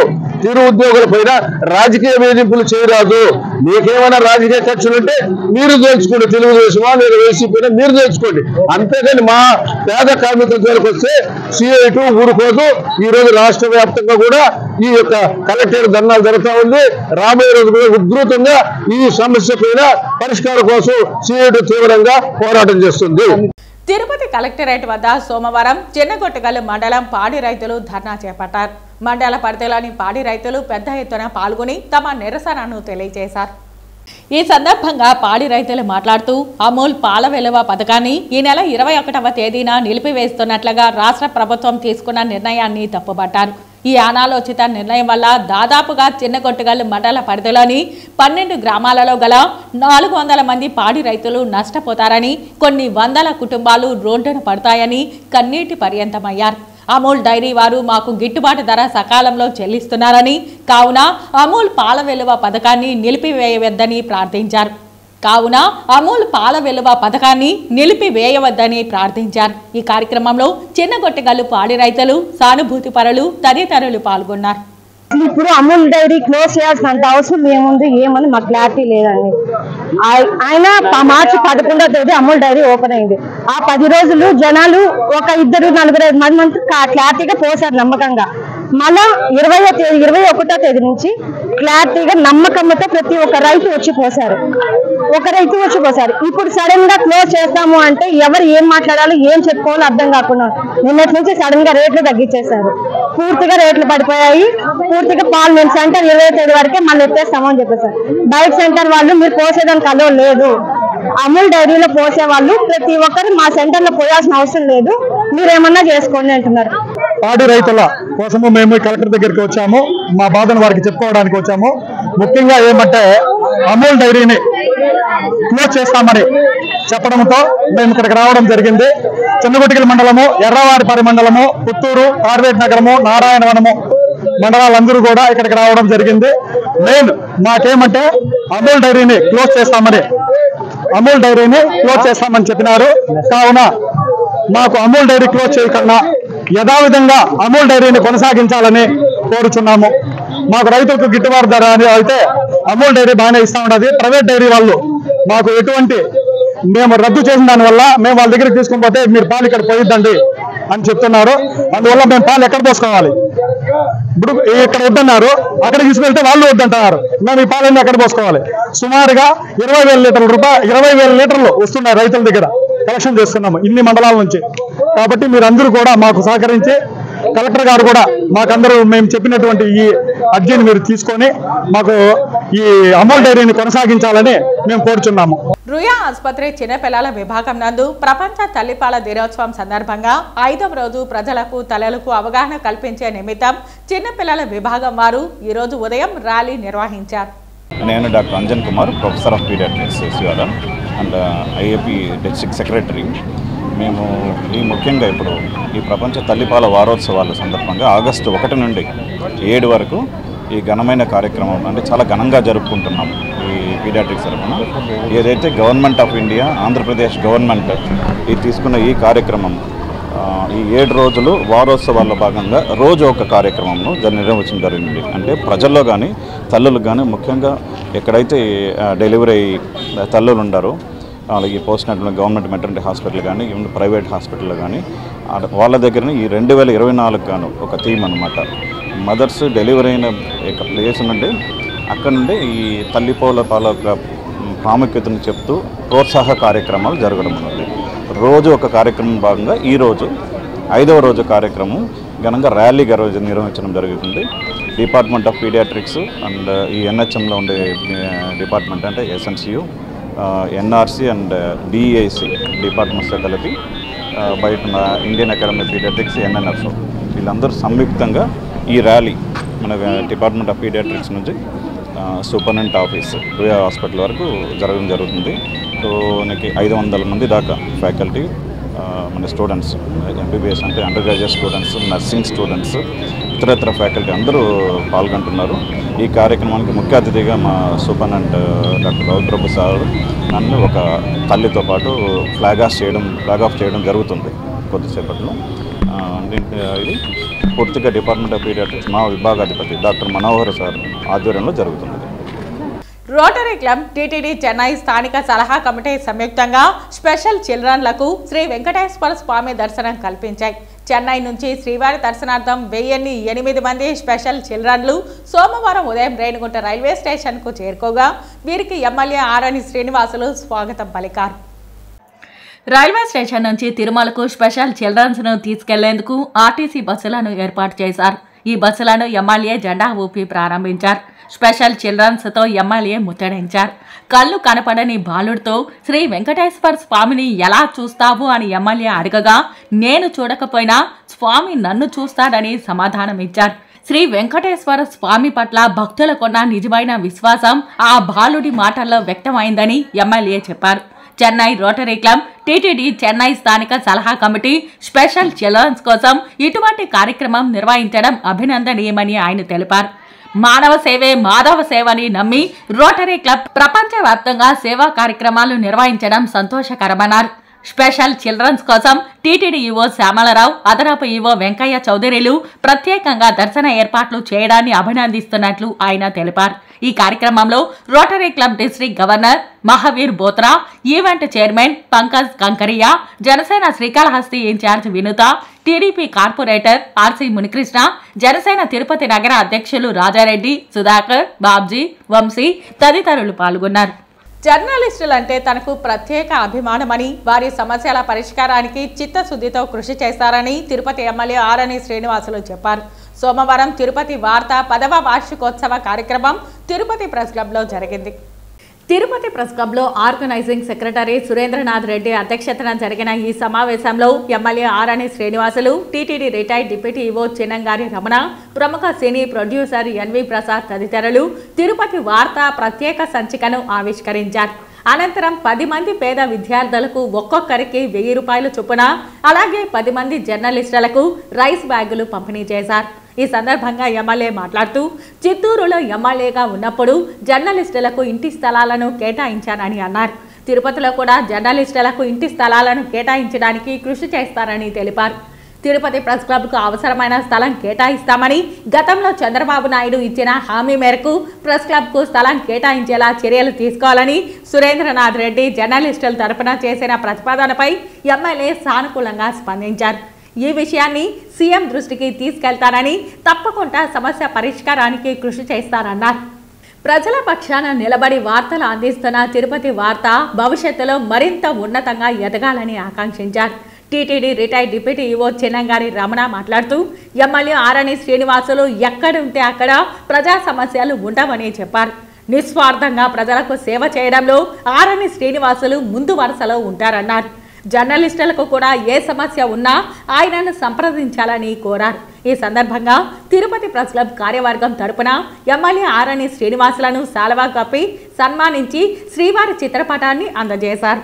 చిరు ఉద్యోగుల పైన రాజకీయ వేధింపులు చేయరాదు. మీకేమైనా రాజకీయ కక్షలుంటే మీరు తెలుసుకోండి, తెలుగుదేశమా లేదా వైసీపీ మీరు తెలుసుకోండి, అంతేగాని మా పేద కార్మికుల జోలికి వస్తే సిఐటు ఊరుకోదు. ఈ రోజు రాష్ట్ర వ్యాప్తంగా కూడా ఈ యొక్క కలెక్టరేట్ ధర్నాలు జరుగుతూ ఉంది. రాబోయే రోజు కూడా ఉధృతంగా ఈ సమస్య పైన పరిష్కారం కోసం సిఐటు తీవ్రంగా పోరాటం చేస్తుంది. తిరుపతి కలెక్టరేట్ వద్ద సోమవారం చిన్నగొట్టగల్లు మండలం పాడి రైతులు ధర్నా చేపట్టారు. మండల పరిధిలోని పాడి రైతులు పెద్ద ఎత్తున పాల్గొని తమ నిరసనను తెలియజేశారు. ఈ సందర్భంగా పాడి రైతులు మాట్లాడుతూ అమూల్ పాల విలువ పథకాన్ని ఈ నెల 21వ తేదీన నిలిపివేస్తున్నట్లుగా రాష్ట్ర ప్రభుత్వం తీసుకున్న నిర్ణయాన్ని తప్పుపట్టారు. ఈ అనాలోచిత నిర్ణయం వల్ల దాదాపుగా చిన్నగొట్టుగల్లు మండల పరిధిలోని 12 గ్రామాలలో గల 400 మంది పాడి రైతులు నష్టపోతారని, కొన్ని వందల కుటుంబాలు రోడ్డున పడతాయని కన్నీటి పర్యంతమయ్యారు. అమూల్ డైరీ వారు మాకు గిట్టుబాటు ధర సకాలంలో చెల్లిస్తున్నారని, కావున అమూల్ పాల వెలువ పథకాన్ని నిలిపివేయవద్దని ప్రార్థించారు. ఈ కార్యక్రమంలో చిన్నగొట్టగల్లు పాడి రైతులు, సానుభూతి పరులు తదితరులు పాల్గొన్నారు. ఇప్పుడు అమూల్ డైరీ క్లోజ్ చేయాల్సినంత అవసరం ఏముంది ఏమని మాకు క్లారిటీ లేదండి. ఆయన మార్చి 11వ తేదీ అమూల్ డైరీ ఓపెన్ అయింది. ఆ 10 రోజులు జనాలు ఒక 2-4 మంది క్లారిటీగా పోసారు నమ్మకంగా. మళ్ళా 21వ తేదీ నుంచి క్లారిటీగా నమ్మకంతో ప్రతి ఒక్క రైతు వచ్చి పోసారు. ఇప్పుడు సడన్ గా క్లోజ్ చేస్తాము అంటే ఎవరు ఏం మాట్లాడాలో ఏం చెప్పుకోవాలో అర్థం కాకుండా నిన్నటి నుంచి సడన్ గా రేట్లు తగ్గించేశారు. పూర్తిగా రేట్లు పడిపోయాయి. పూర్తిగా పాలు మేము సెంటర్ 20వ తేదీ వరకే మళ్ళీ ఎత్తేస్తామని చెప్పేసారు. బయట సెంటర్ వాళ్ళు మీరు పోసేదానికి అలో లేదు. అమూల్ డైరీలో పోసే వాళ్ళు ప్రతి ఒక్కరు మా సెంటర్ లో పోయాల్సిన అవసరం లేదు, మీరేమన్నా చేసుకోండి అంటున్నారు. పాడి రైతుల కోసము మేము కలెక్టర్ దగ్గరికి వచ్చాము. మా బాధను వారికి చెప్పుకోవడానికి వచ్చాము. ముఖ్యంగా ఏమంటే అమూల్ డైరీని క్లోజ్ చేస్తామని చెప్పడంతో మేము ఇక్కడికి రావడం జరిగింది. చిన్నగొట్టిగల్లు మండలము, ఎర్రవారిపల్లి మండలము, పుత్తూరు, కార్వేట్ నగరము, నారాయణవనము మండలాలందరూ కూడా ఇక్కడికి రావడం జరిగింది. మెయిన్ మాకేమంటే అమూల్ డైరీని క్లోజ్ చేస్తామని చెప్పినారు. కావున మాకు అమూల్ డైరీ క్లోజ్ చేయకుండా యథావిధంగా అమూల్ డైరీని కొనసాగించాలని కోరుచున్నాము. మాకు రైతులకు గిట్టుబాటు ధర అని అయితే అమూల్ డైరీ బాగానే ఇస్తా ఉన్నది. ప్రైవేట్ డైరీ వాళ్ళు మాకు ఎటువంటి మేము రద్దు చేసిన దానివల్ల మేము వాళ్ళ దగ్గరికి తీసుకుని పోతే మీరు పాలు ఇక్కడ పోయిద్దండి అని చెప్తున్నారు. అందువల్ల మేము పాలు ఎక్కడ పోసుకోవాలి? ఇప్పుడు ఇక్కడ వద్దన్నారు, అక్కడ తీసుకెళ్తే వాళ్ళు వద్దంటున్నారు. మేము ఈ పాలన్నీ ఎక్కడ పోసుకోవాలి? సుమారుగా 20,000 లీటర్లు వస్తున్నాయి రైతుల దగ్గర, కలెక్షన్ చేస్తున్నాము ఇన్ని మండలాల నుంచి. కాబట్టి మీరందరూ కూడా మాకు సహకరించి, కలెక్టర్ గారు కూడా మాకందరూ మేము చెప్పినటువంటి ఈ అర్జీని మీరు తీసుకొని మాకు ఈ అమూల్ డైరీని కొనసాగించాలని మేము కోరుచున్నాము. రుయా ఆసుపత్రి చిన్నపిల్లల విభాగం నందు ప్రపంచ తల్లిపాల దినోత్సవం సందర్భంగా 5వ రోజు ప్రజలకు తల్లులకు అవగాహన కల్పించే నిమిత్తం చిన్నపిల్లల విభాగం వారు ఈరోజు ఉదయం ర్యాలీ నిర్వహించారు. నేను doctor Anjan Kumar, professor of paediatrics CRN and IAP district secretary. మేము ముఖ్యంగా ఇప్పుడు ఈ ప్రపంచ తల్లిపాల వారోత్సవాల సందర్భంగా ఆగస్టు 1 నుండి 7 వరకు ఈ ఘనమైన కార్యక్రమం అంటే చాలా ఘనంగా జరుపుకుంటున్నాం. ఈ పీడియాట్రిక్స్ తరఫున ఏదైతే government of India, Andhra Pradesh government ఈ తీసుకున్న ఈ కార్యక్రమం ఈ 7 రోజులు వారోత్సవాల్లో భాగంగా రోజు ఒక కార్యక్రమంను నిర్వహించడం జరిగింది. అంటే ప్రజల్లో కానీ తల్లులకు కానీ ముఖ్యంగా ఎక్కడైతే డెలివరీ తల్లులు ఉండారో అలాగే post natal government maternity hospital కానీ ఈవెన్ ప్రైవేట్ హాస్పిటల్లో కానీ వాళ్ళ దగ్గరనే ఈ 2024 గాను ఒక థీమ్ అనమాట. మదర్స్ డెలివరీ అయిన ప్లేస్ నుండి అక్కడ నుండి ఈ తల్లిపాల ప్రాముఖ్యతను చెప్తూ ప్రోత్సాహ కార్యక్రమాలు జరగడం ఉన్నది. రోజు ఒక కార్యక్రమం భాగంగా ఈరోజు 5వ రోజు కార్యక్రమం ఘనంగా ర్యాలీ నిర్వహించడం జరుగుతుంది. డిపార్ట్మెంట్ ఆఫ్ పీడియాట్రిక్స్ అండ్ ఈ ఎన్హెచ్ఎంలో ఉండే డిపార్ట్మెంట్ అంటే ఎస్ఎన్సియు, ఎన్ఆర్సి అండ్ డిఐసి డిపార్ట్మెంట్స్తో కలిపి బయట ఇండియన్ అకాడమీ పీడియాట్రిక్స్, ఎన్ఎన్ఎఫ్ వీళ్ళందరూ సంయుక్తంగా ఈ ర్యాలీ మన డిపార్ట్మెంట్ ఆఫ్ పీడియాట్రిక్స్ నుంచి సూపరింటెండెంట్ ఆఫీస్ రుయా హాస్పిటల్ వరకు జరగడం జరుగుతుంది. సో మనకి 500 మంది దాకా ఫ్యాకల్టీ, మన స్టూడెంట్స్ ఎంబీబీఎస్ అంటే under graduate students, nursing students, ఇతరత్ర ఫ్యాకల్టీ అందరూ పాల్గొంటున్నారు. ఈ కార్యక్రమానికి ముఖ్య అతిథిగా మా సూపరింటెండెంట్ డాక్టర్ రౌద్రప్రభు సార్ నన్ను ఒక తల్లితో పాటు ఫ్లాగ్ ఆఫ్ చేయడం జరుగుతుంది కొద్దిసేపట్లో. ఇది పూర్తిగా డిపార్ట్మెంట్ ఆఫ్ పీడియాట్రిక్స్ మా విభాగాధిపతి డాక్టర్ మనోహర్ సార్ ఆధ్వర్యంలో జరుగుతుంది. రోటరీ క్లబ్, టీటీడీ చెన్నై స్థానిక సలహా కమిటీ సంయుక్తంగా స్పెషల్ చిల్డ్రన్లకు శ్రీ వెంకటేశ్వర స్వామి దర్శనం కల్పించాయి. చెన్నై నుంచి శ్రీవారి దర్శనార్థం 1008 మంది స్పెషల్ చిల్డ్రన్లు సోమవారం ఉదయం రేణిగుంట రైల్వే స్టేషన్కు చేరుకోగా వీరికి ఎమ్మెల్యే ఆరణి శ్రీనివాసులు స్వాగతం పలికారు. రైల్వే స్టేషన్ నుంచి తిరుమలకు స్పెషల్ చిల్డ్రన్స్ను తీసుకెళ్లేందుకు ఆర్టీసీ బస్సులను ఏర్పాటు చేశారు. ఈ బస్సులను ఎమ్మెల్యే జెండా ఊపి ప్రారంభించారు. స్పెషల్ చిల్డ్రన్స్తో ఎమ్మెల్యే ముచ్చటించారు. కళ్ళు కనపడని బాలుడితో శ్రీ వెంకటేశ్వర స్వామిని ఎలా చూస్తావు అని ఎమ్మెల్యే అడగగా నేను చూడకపోయినా స్వామి నన్ను చూస్తాడని సమాధానమిచ్చారు. శ్రీ వెంకటేశ్వర స్వామి పట్ల భక్తులకున్న నిజమైన విశ్వాసం ఆ బాలుడి మాటల్లో వ్యక్తమైందని ఎమ్మెల్యే చెప్పారు. Chennai rotary club, TTD Chennai స్థానిక సలహా కమిటీ స్పెషల్ చిల్డ్రన్స్ కోసం ఇటువంటి కార్యక్రమం నిర్వహించడం అభినందనీయమని ఆయన తెలిపారు. మానవ సేవే మాధవ సేవని నమ్మి రోటరీ క్లబ్ ప్రపంచవ్యాప్తంగా సేవా కార్యక్రమాలు నిర్వహించడం సంతోషకరమన్నారు. స్పెషల్ చిల్డ్రన్స్ కోసం టీటీడీ ఈవో శ్యామలరావు, అదనపు ఈవో వెంకయ్య చౌదరిలు ప్రత్యేకంగా దర్శన ఏర్పాట్లు చేయడాన్ని అభినందిస్తున్నట్లు ఆయన తెలిపారు. ఈ కార్యక్రమంలో Rotary Club district governor Mahaveer Bothra, event chairman Pankaj Kankaria, Janasena Srikalahasti incharge Vinutha, TDP corporator RC Munikrishna, Janasena Tirupati నగర అధ్యక్షులు రాజారెడ్డి, సుధాకర్, బాబ్జీ, వంశీ తదితరులు పాల్గొన్నారు. జర్నలిస్టులంటే తనకు ప్రత్యేక అభిమానమని, వారి సమస్యల పరిష్కారానికి చిత్తశుద్ధితో కృషి చేస్తారని తిరుపతి ఎమ్మెల్యే ఆరణి శ్రీనివాసులు చెప్పారు. సోమవారం తిరుపతి వార్త 10వ వార్షికోత్సవ కార్యక్రమం తిరుపతి ప్రెస్ క్లబ్లో జరిగింది. తిరుపతి ప్రెస్ క్లబ్లో ఆర్గనైజింగ్ సెక్రటరీ సురేంద్రనాథ్ రెడ్డి అధ్యక్షతన జరిగిన ఈ సమావేశంలో MLA Arani Srinivasulu, TTD retired deputy EO Chinnangari Ramana, ప్రముఖ సినీ ప్రొడ్యూసర్ ఎన్వి ప్రసాద్ తదితరులు తిరుపతి వార్త ప్రత్యేక సంచికను ఆవిష్కరించారు. అనంతరం 10 మంది పేద విద్యార్థులకు ఒక్కొక్కరికి 1000 రూపాయలు చొప్పున, అలాగే 10 మంది జర్నలిస్టులకు రైస్ బ్యాగులు పంపిణీ చేశారు. ఈ సందర్భంగా ఎమ్మెల్యే మాట్లాడుతూ, చిత్తూరులో ఎమ్మెల్యేగా ఉన్నప్పుడు జర్నలిస్టులకు ఇంటి స్థలాలను కేటాయించానని అన్నారు. తిరుపతిలో కూడా జర్నలిస్టులకు ఇంటి స్థలాలను కేటాయించడానికి కృషి చేస్తారని తెలిపారు. తిరుపతి ప్రెస్ క్లబ్కు అవసరమైన స్థలం కేటాయిస్తామని, గతంలో చంద్రబాబు నాయుడు ఇచ్చిన హామీ మేరకు ప్రెస్ క్లబ్కు స్థలం కేటాయించేలా చర్యలు తీసుకోవాలని సురేంద్రనాథ్ రెడ్డి జర్నలిస్టుల తరపున చేసిన ప్రతిపాదనపై ఎమ్మెల్యే సానుకూలంగా స్పందించారు. ఈ విషయాన్ని సీఎం దృష్టికి తీసుకెళ్తానని, తప్పకుండా సమస్య పరిష్కారానికి కృషి చేస్తారన్నారు. ప్రజల పక్షాన నిలబడి వార్తలు అందిస్తున్న తిరుపతి వార్త భవిష్యత్తులో మరింత ఉన్నతంగా ఎదగాలని ఆకాంక్షించారు. TTD retired deputy EO Chinnangari Ramana మాట్లాడుతూ, ఎమ్మెల్యే ఆరణి శ్రీనివాసులు ఎక్కడుంటే అక్కడ ప్రజా సమస్యలు ఉండవని చెప్పారు. నిస్వార్థంగా ప్రజలకు సేవ చేయడంలో ఆరణి శ్రీనివాసులు ముందు వరుసలో ఉంటారన్నారు. జర్నలిస్టులకు కూడా ఏ సమస్య ఉన్నా ఆయనను సంప్రదించాలని కోరారు. ఈ సందర్భంగా తిరుపతి ప్రెస్ క్లబ్ కార్యవర్గం తరపున ఎమ్మెల్యే ఆరణి శ్రీనివాసులను శాలువా కప్పి సన్మానించి శ్రీవారి చిత్రపటాన్ని అందజేశారు.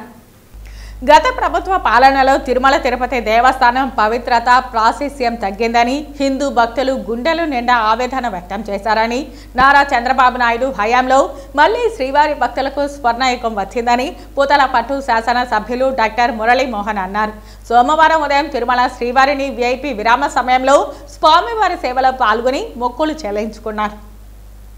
గత ప్రభుత్వ పాలనలో తిరుమల తిరుపతి దేవస్థానం పవిత్రత ప్రాశస్త్యం తగ్గిందని హిందూ భక్తులు గుండెలు నిండా ఆవేదన వ్యక్తం చేశారని, నారా చంద్రబాబు నాయుడు హయాంలో మళ్లీ శ్రీవారి భక్తులకు స్వర్ణయుగం వచ్చిందని పూతలపట్టు శాసన సభ్యులు డాక్టర్ మురళీమోహన్ అన్నారు. సోమవారం ఉదయం తిరుమల శ్రీవారిని వీఐపీ విరామ సమయంలో స్వామివారి సేవలో పాల్గొని మొక్కులు చెల్లించుకున్నారు.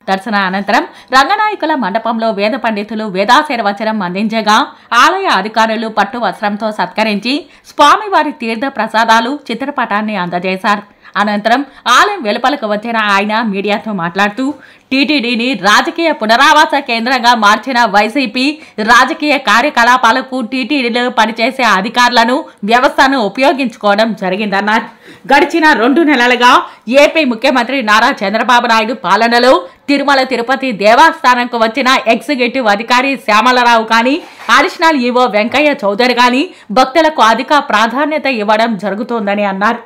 దర్శన అనంతరం రంగనాయకుల మండపంలో వేద పండితులు వేదాశీర్వచనం అందించగా ఆలయ అధికారులు పట్టు వస్త్రంతో సత్కరించి స్వామివారి తీర్థ ప్రసాదాలు చిత్రపటాన్ని అందజేశారు. అనంతరం ఆలయం వెలుపలకు వచ్చిన ఆయన మీడియాతో మాట్లాడుతూ, టీటీడీని రాజకీయ పునరావాస కేంద్రంగా మార్చిన వైసీపీ రాజకీయ కార్యకలాపాలకు టీటీడీలో పనిచేసే అధికారులను, వ్యవస్థను ఉపయోగించుకోవడం జరిగిందన్నారు. గడిచిన 2 నెలలుగా ఏపీ ముఖ్యమంత్రి నారా చంద్రబాబు నాయుడు పాలనలో తిరుమల తిరుపతి దేవస్థానంకు వచ్చిన ఎగ్జిక్యూటివ్ అధికారి శ్యామలరావు కానీ, అడిషనల్ ఈవో వెంకయ్య చౌదరి కానీ భక్తులకు అధిక ప్రాధాన్యత ఇవ్వడం జరుగుతోందని అన్నారు.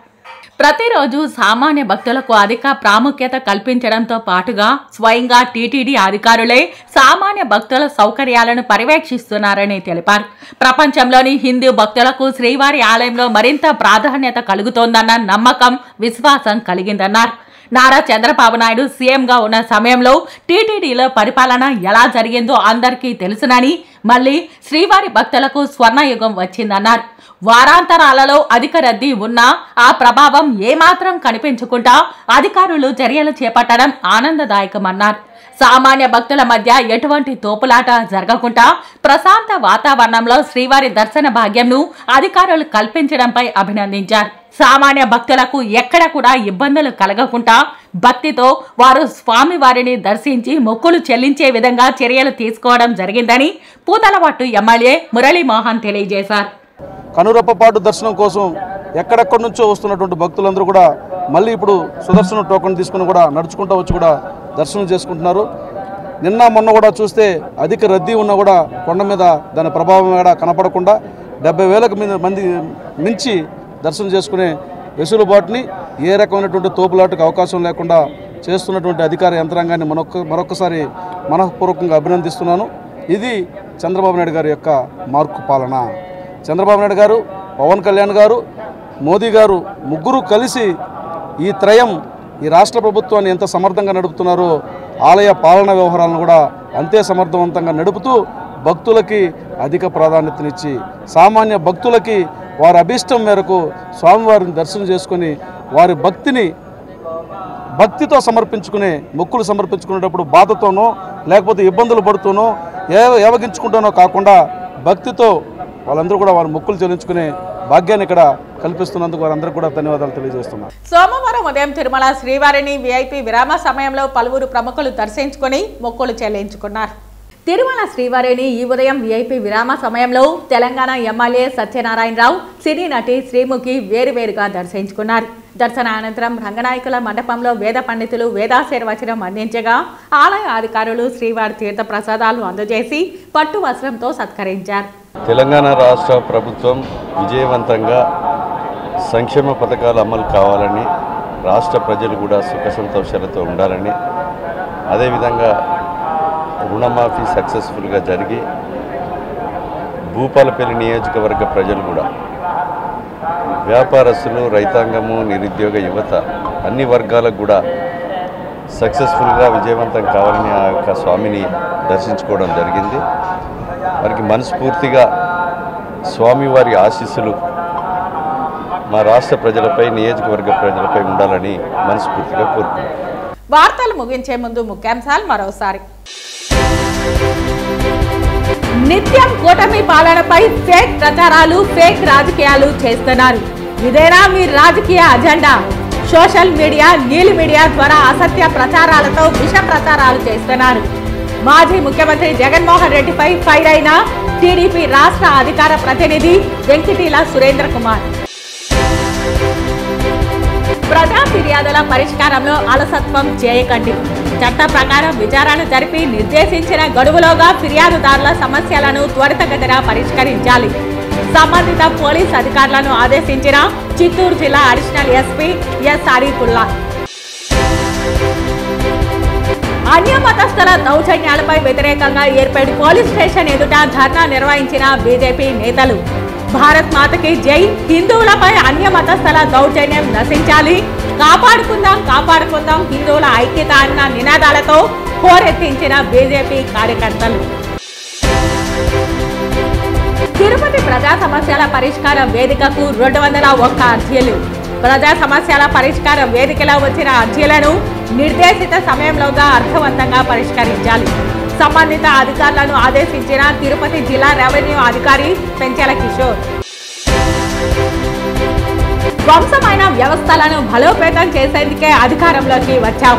ప్రతిరోజు సామాన్య భక్తులకు అధిక ప్రాముఖ్యత కల్పించడంతో పాటుగా స్వయంగా టీటీడీ అధికారులే సామాన్య భక్తుల సౌకర్యాలను పర్యవేక్షిస్తున్నారని తెలిపారు. ప్రపంచంలోని హిందూ భక్తులకు శ్రీవారి ఆలయంలో మరింత ప్రాధాన్యత కలుగుతోందన్న నమ్మకం, విశ్వాసం కలిగిందన్నారు. నారా చంద్రబాబు నాయుడు సీఎంగా ఉన్న సమయంలో టీటీడీలో పరిపాలన ఎలా జరిగిందో అందరికీ తెలుసునని, మళ్లీ శ్రీవారి భక్తులకు స్వర్ణయుగం వచ్చిందన్నారు. వారాంతరాలలో అధిక రద్దీ ఉన్నా ఆ ప్రభావం ఏమాత్రం కనిపించకుండా అధికారులు చర్యలు చేపట్టడం ఆనందదాయకమన్నారు. సామాన్య భక్తుల మధ్య ఎటువంటి తోపులాట జరగకుండా ప్రశాంత వాతావరణంలో శ్రీవారి దర్శన భాగ్యంను అధికారులు కల్పించడంపై అభినందించారు. సామాన్య భక్తులకు ఎక్కడ కూడా ఇబ్బందులు కలగకుండా భక్తితో వారు స్వామివారిని దర్శించి మొక్కులు చెల్లించే విధంగా చర్యలు తీసుకోవడం జరిగిందని పూతలపట్టు ఎమ్మెల్యే మురళీమోహన్ తెలియజేశారు. కనురెప్పపాటు దర్శనం కోసం ఎక్కడెక్కడి నుంచో వస్తున్నటువంటి భక్తులందరూ కూడా మళ్ళీ ఇప్పుడు సుదర్శన టోకెన్ తీసుకుని కూడా నడుచుకుంటూ వచ్చి కూడా దర్శనం చేసుకుంటున్నారు. నిన్న మొన్న కూడా చూస్తే అధిక రద్దీ ఉన్నా కూడా కొండ మీద దాని ప్రభావం కూడా కనపడకుండా 70,000 మంది మించి దర్శనం చేసుకునే వెసులుబాటుని ఏ రకమైనటువంటి తోపులాటకు అవకాశం లేకుండా చేస్తున్నటువంటి అధికార యంత్రాంగాన్ని మరొకసారి మనఃపూర్వకంగా అభినందిస్తున్నాను. ఇది చంద్రబాబు నాయుడు గారి యొక్క మార్కు పాలన. చంద్రబాబు నాయుడు గారు, పవన్ కళ్యాణ్ గారు, మోదీ గారు ముగ్గురు కలిసి ఈ త్రయం ఈ రాష్ట్ర ప్రభుత్వాన్ని ఎంత సమర్థంగా నడుపుతున్నారో ఆలయ పాలనా వ్యవహారాలను కూడా అంతే సమర్థవంతంగా నడుపుతూ భక్తులకి అధిక ప్రాధాన్యతనిచ్చి సామాన్య భక్తులకి వారి అభీష్టం మేరకు స్వామివారిని దర్శనం చేసుకొని వారి భక్తితో సమర్పించుకునే మొక్కులు సమర్పించుకునేటప్పుడు బాధతోనో లేకపోతే ఇబ్బందులు పడుతూనో ఏవగించుకుంటానో కాకుండా భక్తితో వాళ్ళందరూ కూడా వారి మొక్కులు చెల్లించుకునే భాగ్యాన్ని ఇక్కడ కల్పిస్తున్నందుకు వారందరికీ కూడా ధన్యవాదాలు తెలియజేస్తున్నారు. సోమవారం ఉదయం తిరుమల శ్రీవారిని విఐపి విరామ సమయంలో పలువురు ప్రముఖులు దర్శించుకుని మొక్కులు చెల్లించుకున్నారు. తిరుమల శ్రీవారిని ఈ ఉదయం విఐపి విరామ సమయంలో తెలంగాణ ఎమ్మెల్యే సత్యనారాయణరావు, సినీ నటి శ్రీముఖి వేరువేరుగా దర్శించుకున్నారు. దర్శన అనంతరం రంగనాయకుల మండపంలో వేద పండితులు వేదాశీర్వచనం అందించగా ఆలయ అధికారులు శ్రీవారి తీర్థ ప్రసాదాలు అందజేసి పట్టు వస్త్రంతో సత్కరించారు. తెలంగాణ రాష్ట్ర ప్రభుత్వం విజయవంతంగా సంక్షేమ పథకాలు అమలు కావాలని, రాష్ట్ర ప్రజలు కూడా సుఖ సంతోషాలతో ఉండాలని, అదేవిధంగా రుణమాఫీ సక్సెస్ఫుల్గా జరిగి భూపాలపల్లి నియోజకవర్గ ప్రజలు కూడా వ్యాపారస్తులు, రైతాంగము, నిరుద్యోగ యువత అన్ని వర్గాలకు కూడా సక్సెస్ఫుల్గా విజయవంతం కావాలని ఆ యొక్క స్వామిని దర్శించుకోవడం జరిగింది. వారికి మనస్ఫూర్తిగా స్వామివారి ఆశీస్సులు మా రాష్ట్ర ప్రజలపై, నియోజకవర్గ ప్రజలపై ఉండాలని మనస్ఫూర్తిగా కోరుకుంటున్నాను. వార్తలు ముగించే ముందు ముఖ్యాంశాలు మరోసారి. నిత్యం కూటమి పాలనపై ఫేక్ ప్రచారాలు, ఫేక్ రాజకీయాలు చేస్తున్నారు. ఇదేనా మీ రాజకీయ అజెండా? సోషల్ మీడియా, నీలి మీడియా ద్వారా అసత్య ప్రచారాలతో విష ప్రచారాలు చేస్తున్నారు. మాజీ ముఖ్యమంత్రి జగన్మోహన్ రెడ్డిపై ఫైర్ అయిన టీడీపీ రాష్ట్ర అధికార ప్రతినిధి వెంకటీల సురేంద్ర కుమార్. ప్రజా ఫిర్యాదుల పరిష్కారంలో అలసత్వం చేయకండి. చట్ట ప్రకారం విచారణ జరిపి నిర్దేశించిన గడువులోగా ఫిర్యాదుదారుల సమస్యలను త్వరితగతిన పరిష్కరించాలి. సంబంధిత పోలీస్ అధికారులను ఆదేశించిన చిత్తూరు జిల్లా అడిషనల్ ఎస్పీ ఎస్ అరీఫుల్లా. అన్య మతస్థుల దౌర్జన్యాలపై వ్యతిరేకంగా ఏర్పేడు పోలీస్ స్టేషన్ ఎదుట ధర్నా నిర్వహించిన బీజేపీ నేతలు. భారత్ మాతకి జై, హిందువులపై అన్య మతస్థుల దౌర్జన్యం నశించాలి, కాపాడుకుందాం కాపాడుకుందాం హిందువుల ఐక్యత అన్న నినాదాలతో హోరెత్తించిన బీజేపీ కార్యకర్తలు. తిరుపతి ప్రజా సమస్యల పరిష్కార వేదికకు 201 అర్జీలు. ప్రజా సమస్యల పరిష్కార వేదికలో వచ్చిన అర్జీలను నిర్దేశిత సమయంలోగా అర్థవంతంగా పరిష్కరించాలి. సంబంధిత అధికారులను ఆదేశించిన తిరుపతి జిల్లా రెవెన్యూ అధికారి పెంచెల కిషోర్. ధ్వంసమైన వ్యవస్థలను బలోపేతం చేసేందుకే అధికారంలోకి వచ్చాం.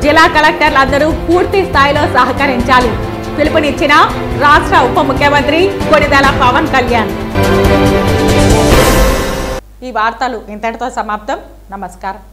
జిల్లా కలెక్టర్లందరూ పూర్తి స్థాయిలో సహకరించాలి. పిలుపునిచ్చిన రాష్ట్ర ఉప ముఖ్యమంత్రి కొణిదెల పవన్ కళ్యాణ్. ఈ వార్తలు ఇంతటితో సమాప్తం. నమస్కారం.